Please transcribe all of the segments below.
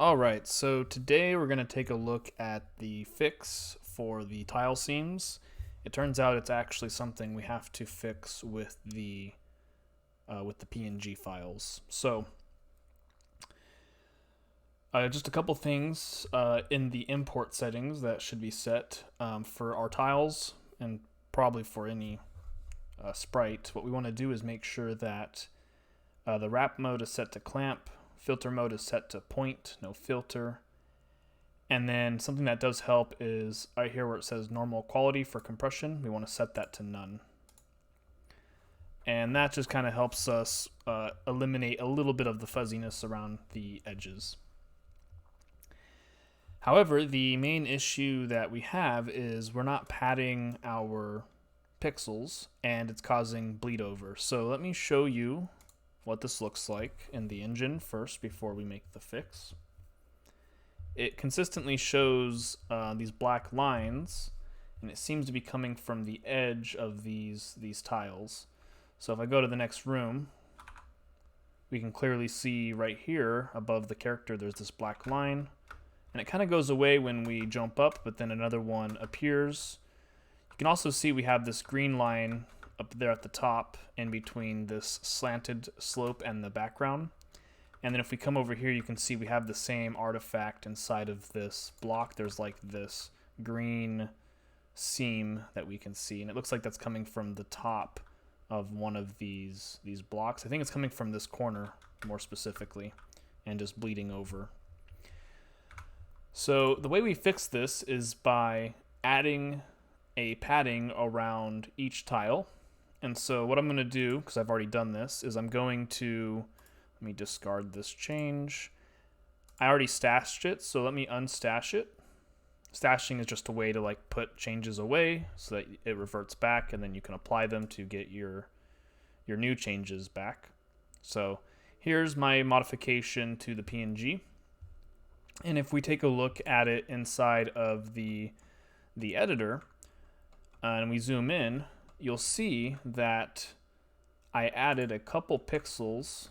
Alright, so today we're going to take a look at the fix for the tile seams. It turns out it's actually something we have to fix with the PNG files. So, just a couple things in the import settings that should be set for our tiles and probably for any sprite. What we want to do is make sure that the wrap mode is set to clamp, filter mode is set to point, no filter. And then something that does help is right here where it says normal quality for compression, we want to set that to none. And that just kind of helps us eliminate a little bit of the fuzziness around the edges. However, the main issue that we have is we're not padding our pixels and it's causing bleed over. So let me show you what this looks like in the engine first before we make the fix. It consistently shows these black lines, and it seems to be coming from the edge of these tiles. So if I go to the next room, we can clearly see right here above the character there's this black line, and it kind of goes away when we jump up, but then another one appears. You can also see we have this green line up there at the top in between this slanted slope and the background. And then if we come over here, you can see we have the same artifact inside of this block. There's like this green seam that we can see, and it looks like that's coming from the top of one of these blocks. I think it's coming from this corner more specifically and just bleeding over. So the way we fix this is by adding a padding around each tile. And so what I'm going to do, because I've already done this, is I'm going to, let me discard this change. I already stashed it, so let me unstash it. Stashing is just a way to like put changes away so that it reverts back, and then you can apply them to get your new changes back. So here's my modification to the PNG. And if we take a look at it inside of the editor, and we zoom in, you'll see that I added a couple pixels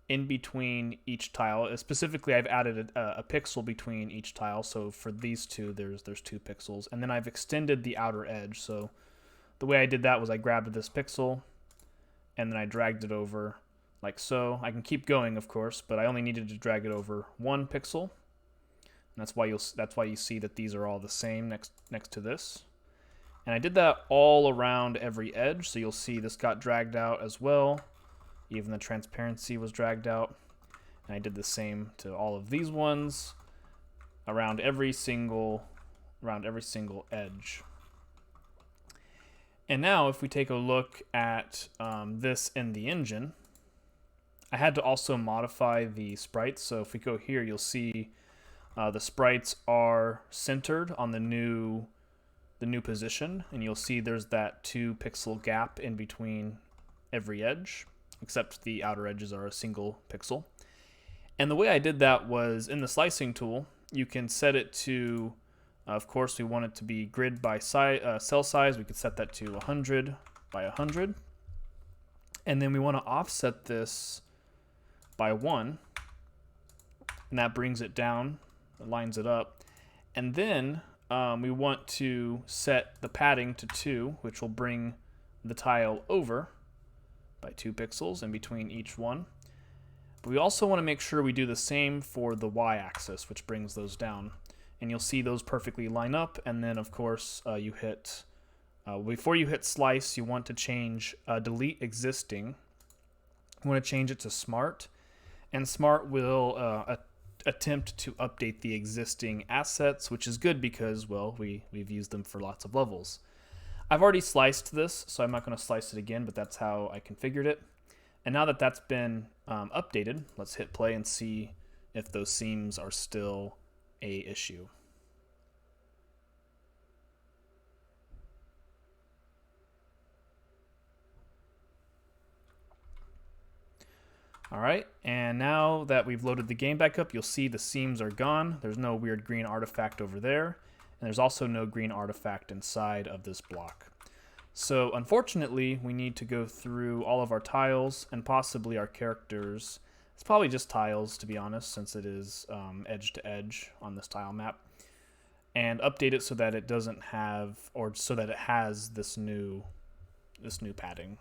in between each tile. Specifically, I've added a pixel between each tile. So for these two, there's 2 pixels. And then I've extended the outer edge. So the way I did that was I grabbed this pixel and then I dragged it over like so. I can keep going, of course, but I only needed to drag it over 1 pixel. And that's why you see that these are all the same next to this. And I did that all around every edge, so you'll see this got dragged out as well. Even the transparency was dragged out. And I did the same to all of these ones around every single edge. And now if we take a look at this in the engine, I had to also modify the sprites. So if we go here, you'll see the sprites are centered on the new position, and you'll see there's that 2 pixel gap in between every edge, except the outer edges are a single pixel. And the way I did that was in the slicing tool, you can set it to, of course, we want it to be grid by cell size. We could set that to 100 by 100. And then we want to offset this by 1, and that brings it down, it lines it up. And then we want to set the padding to 2, which will bring the tile over by 2 pixels in between each one. But we also want to make sure we do the same for the y-axis, which brings those down. And you'll see those perfectly line up. And then, of course, you hit before you hit slice, you want to change delete existing. You want to change it to smart, and smart will attempt to update the existing assets, which is good because, well, we've used them for lots of levels. I've already sliced this, so I'm not going to slice it again, but that's how I configured it. And now that that's been updated, let's hit play and see if those seams are still a issue. Alright, and now that we've loaded the game back up, you'll see the seams are gone. There's no weird green artifact over there, and there's also no green artifact inside of this block. So unfortunately, we need to go through all of our tiles and possibly our characters It's probably just tiles, to be honest, since it is edge to edge on this tile map. And update it so that it doesn't have, or so that it has this new padding.